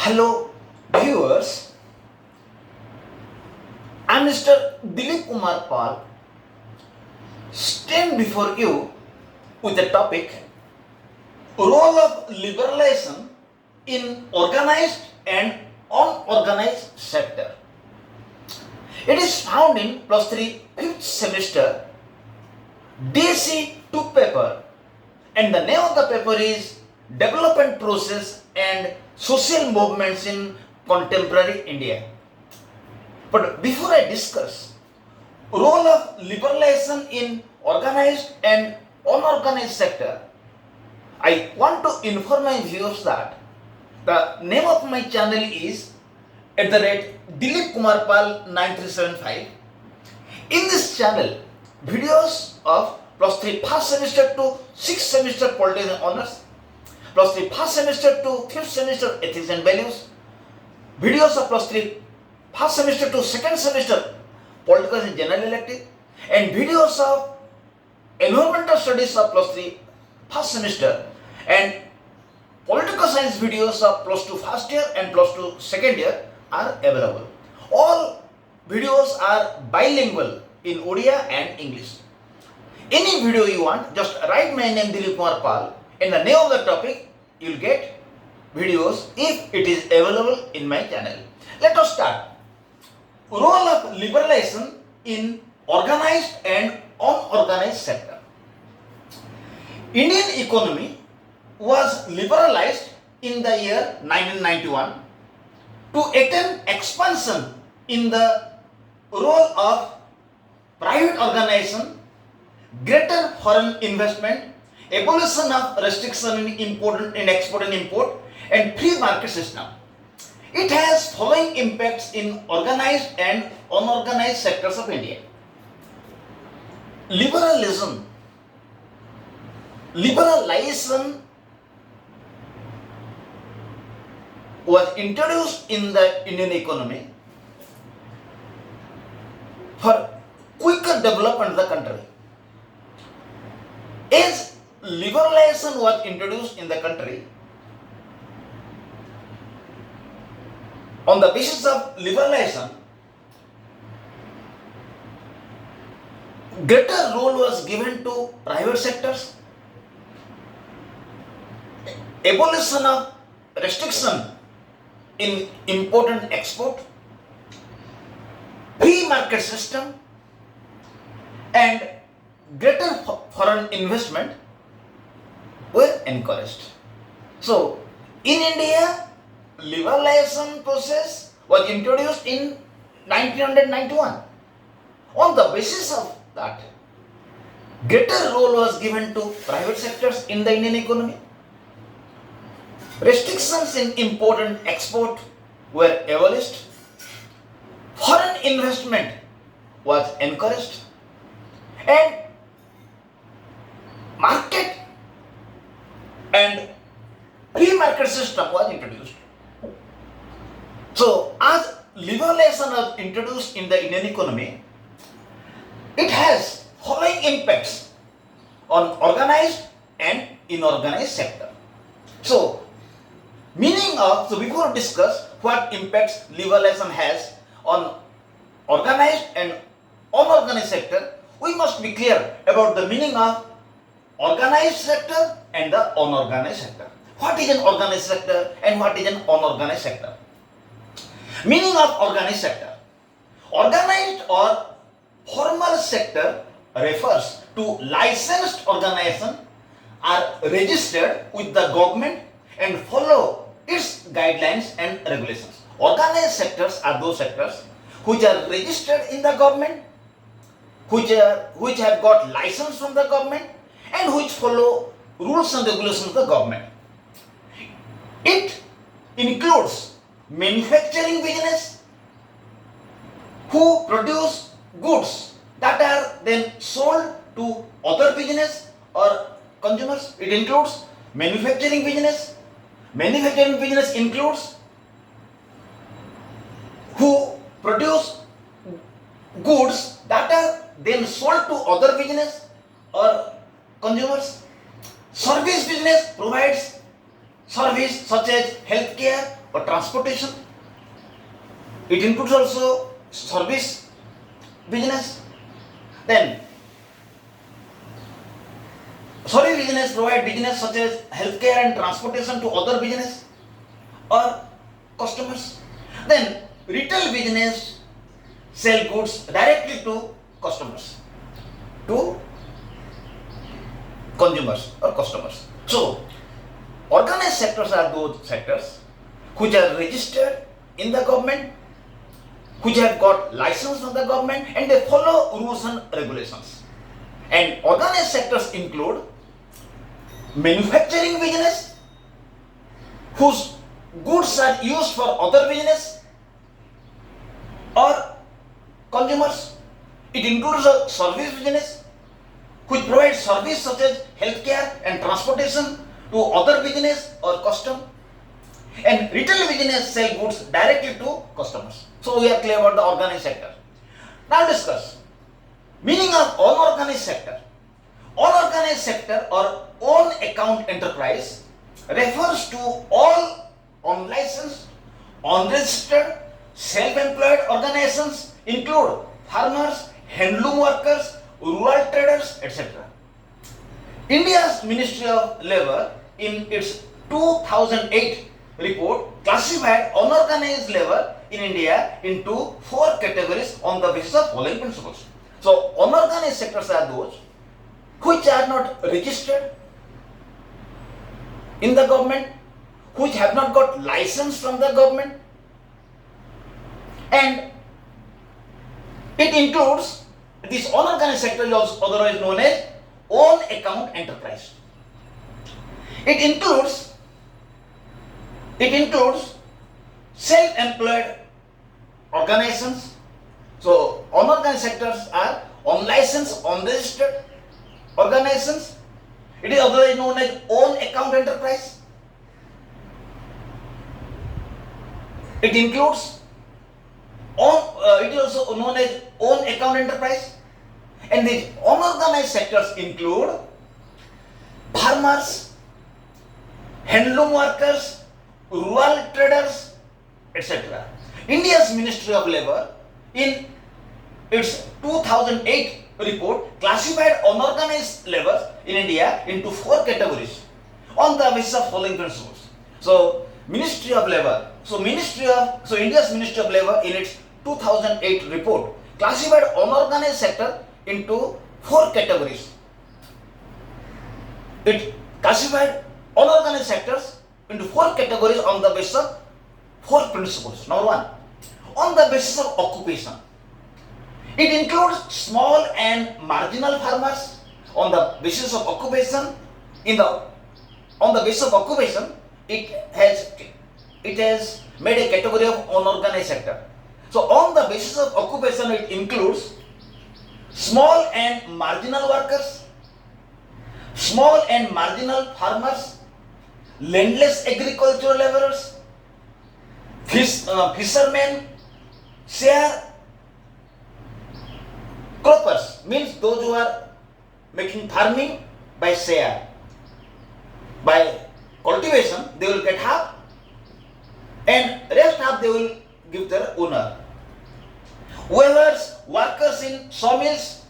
Hello viewers, I am Mr. Dilip Kumar Pal, stand before you with the topic Role of Liberalization in Organized and Unorganized Sector. It is found in plus 3 5th semester DSE-2 paper, and the name of the paper is Development Process and Social Movements in Contemporary India. But before I discuss role of liberalization in organized and unorganized sector, I want to inform my viewers that the name of my channel is @Dilip Kumar Pal 9375. In this channel, videos of plus 3 first semester to 6th semester politics and honors, plus 3 first semester to 5th semester ethics and values, videos of plus 3 first semester to 2nd semester political and general elective, and videos of environmental studies of plus 3 first semester, and political science videos of plus 2 first year and plus 2 second year are available. All videos are bilingual in Odia and English. Any video you want, just write my name Dilip Kumar Pal and the name of the topic, you will get videos if it is available in my channel. Let us start. Role of liberalization in organized and unorganized sector. Indian economy was liberalized in the year 1991 to attain expansion in the role of private organization, greater foreign investment, abolition of restriction in export and import, and free market system. It has following impacts in organized and unorganized sectors of India. Liberalization was introduced in the Indian economy for quicker development of the country. As liberalization was introduced in the country, on the basis of liberalization, greater role was given to private sectors, abolition of restriction in import and export, free market system, and greater foreign investment were encouraged. So, in India, liberalization process was introduced in 1991. On the basis of that, greater role was given to private sectors in the Indian economy. Restrictions in import and export were abolished. Foreign investment was encouraged, and market and free market system was introduced. So, as liberalization was introduced in the Indian economy, it has following impacts on organized and inorganized sector. So, before we discuss what impacts liberalization has on organized and unorganized sector, we must be clear about the meaning of organized sector and the unorganized sector. What is an organized sector and what is an unorganized sector? Meaning of organized sector. Organized or formal sector refers to licensed organization are registered with the government and follow its guidelines and regulations. Organized sectors are those sectors which are registered in the government, which have got license from the government, and which follow rules and regulations of the government. It includes manufacturing business who produce goods that are then sold to other business or consumers. It includes manufacturing business. Manufacturing business includes who produce goods that are then sold to other business or consumers. Service business provides service such as healthcare, or transportation. It includes also service business. Then service business provide business such as healthcare and transportation to other business or customers. Then retail business sell goods directly to customers, to consumers or customers. So organized sectors are those sectors which are registered in the government, which have got license from the government, and they follow rules and regulations. And organized sectors include manufacturing business, whose goods are used for other business or consumers. It includes a service business, which provides service such as healthcare and transportation to other business or custom. And retail business sell goods directly to customers. So we are clear about the organized sector. Now discuss meaning of unorganized sector. Unorganized sector or own account enterprise refers to all unlicensed, unregistered, self-employed organizations include farmers, handloom workers, rural traders, etc. India's Ministry of Labour in its 2008 report classified unorganized labor in India into 4 categories on the basis of following principles. So unorganized sectors are those which are not registered in the government, which have not got license from the government, and it includes, this unorganized sector is also otherwise known as own account enterprise. It includes self-employed organizations. So unorganized sectors are unlicensed, unregistered organizations. It is otherwise known as own account enterprise. It includes it is also known as own account enterprise. And these unorganized sectors include farmers, handloom workers, rural traders, etc. India's Ministry of Labour in its 2008 report classified unorganized labor in India into 4 categories on the basis of following principles. So Ministry of Labour, India's Ministry of Labour in its 2008 report classified unorganized sector into 4 categories. It classified unorganized sectors into 4 categories on the basis of 4 principles. Number 1, on the basis of occupation. It includes small and marginal farmers on the basis of occupation. On the basis of occupation, it has made a category of unorganized sector. So on the basis of occupation, it includes small and marginal workers, small and marginal farmers, landless agricultural laborers, fishermen, sharecroppers, means those who are making farming by share. By cultivation, they will get half, and rest half they will give their owner. Weavers, workers in sawmills,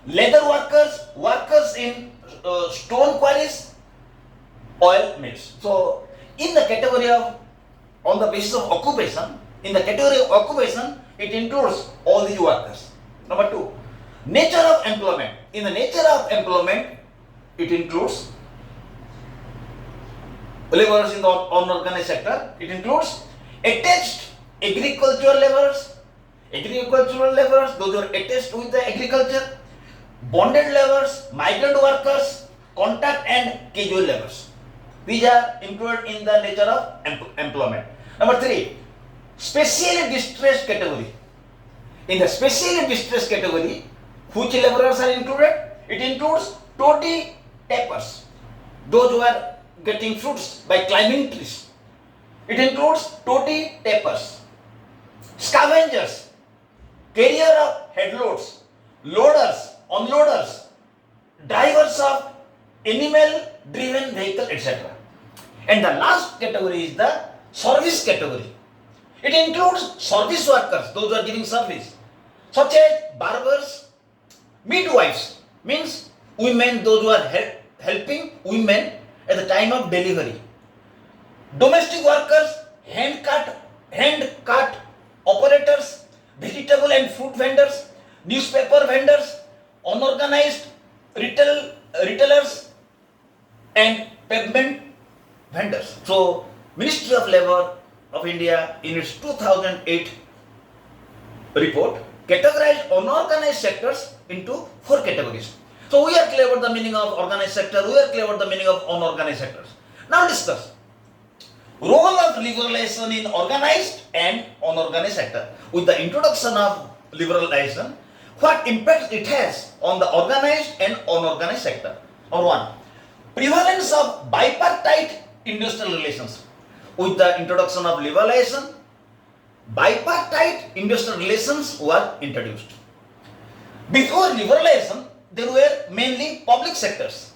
leather workers, workers in stone quarries, oil mills. So, in the category of, on the basis of occupation, in the category of occupation, it includes all these workers. Number 2, nature of employment. In the nature of employment, it includes laborers in the unorganized sector. It includes attached agricultural laborers, those who are attached with the agriculture, bonded laborers, migrant workers, contract and casual laborers. These are included in the nature of employment. Number 3, specially distressed category. In the specially distressed category, which laborers are included? It includes toddy tappers, those who are getting fruits by climbing trees. It includes toddy tappers, scavengers, carrier of headloads, loaders, unloaders, drivers of animal driven vehicle, etc. And the last category is the service category. It includes service workers, those who are giving service, such as barbers, midwives, means women, those who are helping women at the time of delivery, domestic workers, hand cart operators, vegetable and fruit vendors, newspaper vendors, unorganized retailers, and pavement vendors. So, Ministry of Labour of India in its 2008 report categorized unorganized sectors into 4 categories. So, we are clear about the meaning of organized sector, we are clear about the meaning of unorganized sectors. Now discuss role of liberalization in organized and unorganized sector. With the introduction of liberalization, what impact it has on the organized and unorganized sector? Number 1, prevalence of bipartite industrial relations. With the introduction of liberalization, bipartite industrial relations were introduced. Before liberalization, there were mainly public sectors.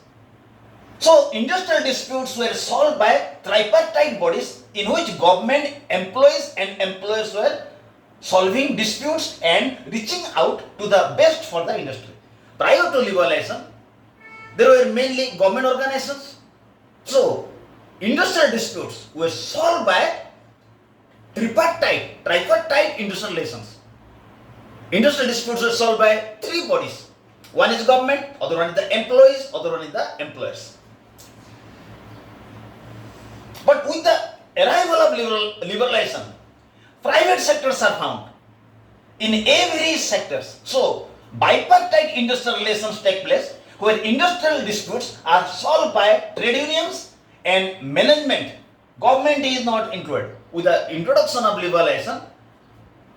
So, industrial disputes were solved by tripartite bodies in which government employees and employers were solving disputes and reaching out to the best for the industry. Prior to liberalization, there were mainly government organizations. So, industrial disputes were solved by tripartite industrial relations. Industrial disputes were solved by 3 bodies. One is government, other one is the employees, other one is the employers. But with the arrival of liberalization, private sectors are found in every sectors. So, bipartite industrial relations take place where industrial disputes are solved by trade unions and management. Government is not included. With the introduction of liberalization,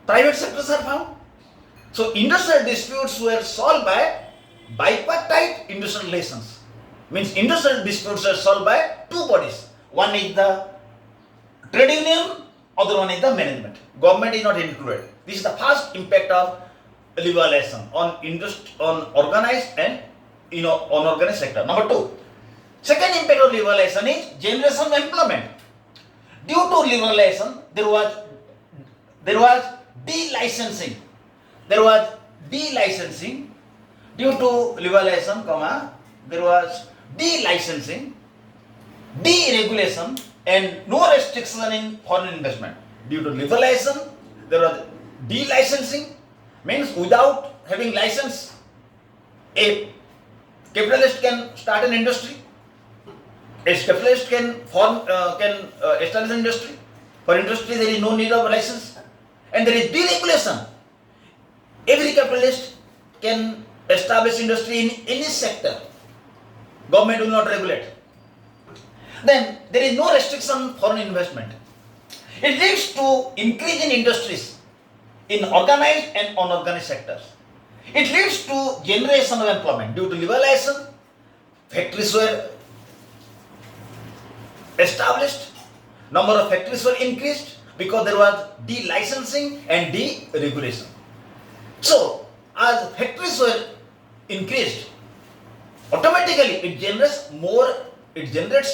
private sectors are found. So, industrial disputes were solved by bipartite industrial relations. Means industrial disputes are solved by 2 bodies. One is the trade union, other one is the management. Government is not included. This is the first impact of liberalization on organized and unorganized sector. Number 2, second impact of liberalization is generation of employment. Due to liberalization, there was delicensing. There was delicensing. Due to liberalization, there was delicensing, deregulation, and no restriction in foreign investment. Due to liberalization, there was delicensing, means without having license, a capitalist can start an industry. A capitalist can establish an industry. For industry, there is no need of license, and there is deregulation. Every capitalist can establish industry in any sector. Government will not regulate. Then there is no restriction on foreign investment. It leads to increase in industries in organized and unorganized sectors. It leads to generation of employment. Due to liberalization, factories were established, number of factories were increased because there was delicensing and deregulation. So, as factories were increased, automatically it generates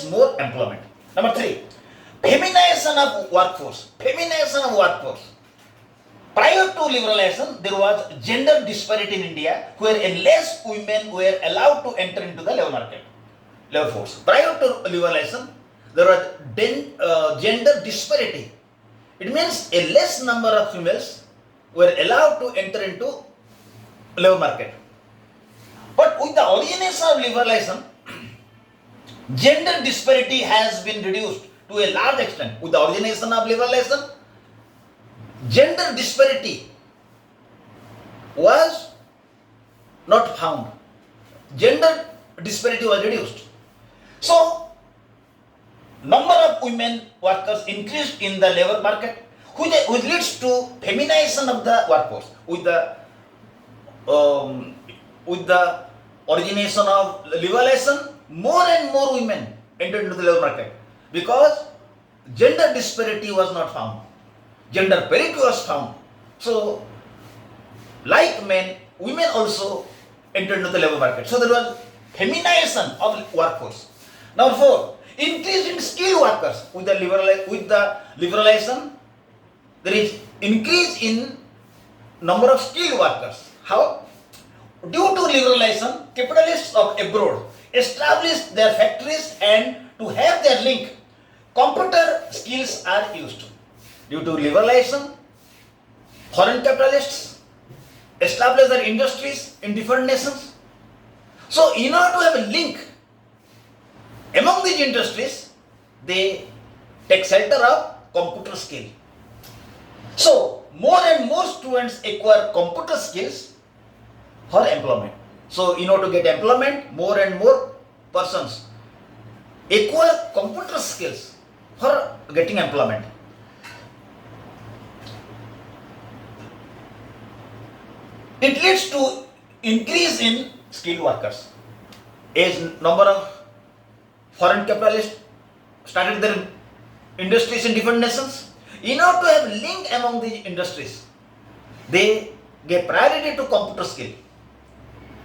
more employment. Number 3, feminization of workforce. Prior to liberalization, there was gender disparity in India where less women were allowed to enter into the labor force. Prior to liberalization, there was gender disparity. It means a less number of females were allowed to enter into labor market. But with the origination of liberalization, gender disparity has been reduced to a large extent. With the origination of liberalization, gender disparity was not found. Gender disparity was reduced. So, number of women workers increased in the labor market, which leads to feminization of the workforce. With the origination of liberalization, more and more women entered into the labor market because gender disparity was not found. Gender parity was found. So, like men, women also entered into the labor market. So, there was feminization of workforce. Number 4, increase in skilled workers. With the liberalization, there is increase in number of skilled workers. How? Due to liberalization, capitalists of abroad established their factories, and to have their link, computer skills are used. Due to liberalization, foreign capitalists establish their industries in different nations. So, in order to have a link among these industries, they take shelter of computer skill. So, more and more students acquire computer skills for employment. So, in order to get employment, more and more persons acquire computer skills for getting employment. It leads to increase in skilled workers. As number of foreign capitalists started their industries in different nations, in order to have link among these industries, they gave priority to computer skill.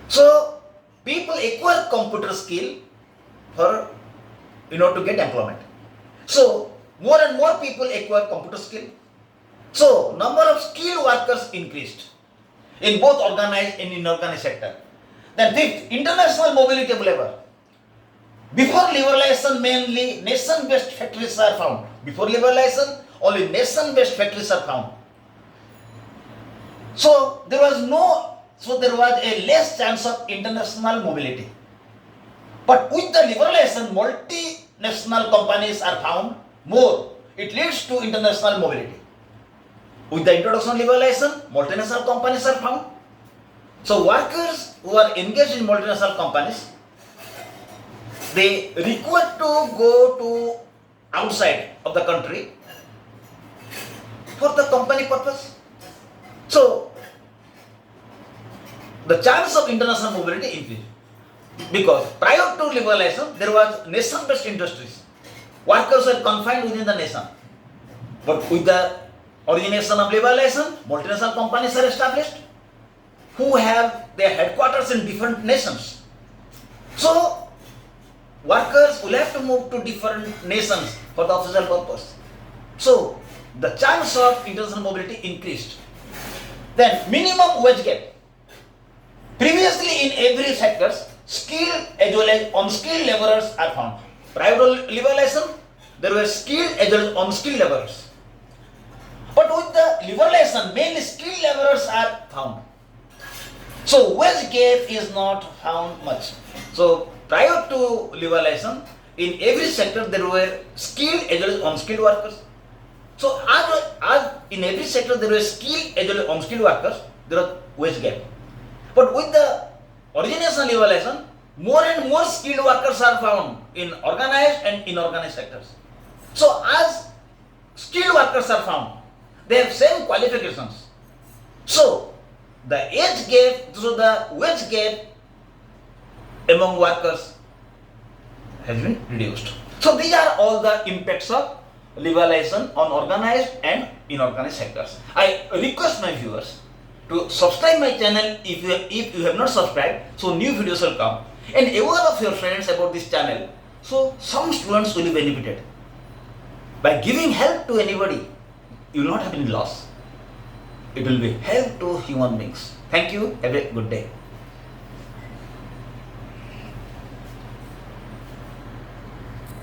So, people acquire computer skill in order to get employment. So, more and more people acquire computer skill. So, number of skilled workers increased in both organized and inorganized sector. Then fifth, international mobility of labor. Before liberalization, mainly nation-based factories are found. Before liberalization, only nation-based factories are found. So there was a less chance of international mobility. But with the liberalization, multinational companies are found more. It leads to international mobility. With the introduction of liberalization, multinational companies are found. So workers who are engaged in multinational companies, they require to go to outside of the country for the company purpose. So the chance of international mobility increased. Because prior to liberalization, there was nation-based industries. Workers were confined within the nation. But with the origination of liberalization, multinational companies are established who have their headquarters in different nations. So, workers will have to move to different nations for the official purpose. So, the chance of international mobility increased. Then, minimum wage gap. Previously, in every sector, skilled as well as unskilled laborers are found. Prior to liberalization, there were skilled as well as unskilled laborers. But with the liberalization, mainly skilled laborers are found. So wage gap is not found much. So prior to liberalization, in every sector there were skilled as well as unskilled workers. So as in every sector there were skilled as well as unskilled workers, there was wage gap. But with the origination of liberalization, more and more skilled workers are found in organized and inorganized sectors. So as skilled workers are found, they have same qualifications. So the age gap, so the wage gap among workers has been reduced. So these are all the impacts of liberalization on organized and inorganized sectors. I request my viewers to subscribe my channel if you have not subscribed, so new videos will come, and aware of your friends about this channel, so some students will be benefited. By giving help to anybody, you will not have any loss. It will be help to human beings. Thank you. Have a good day.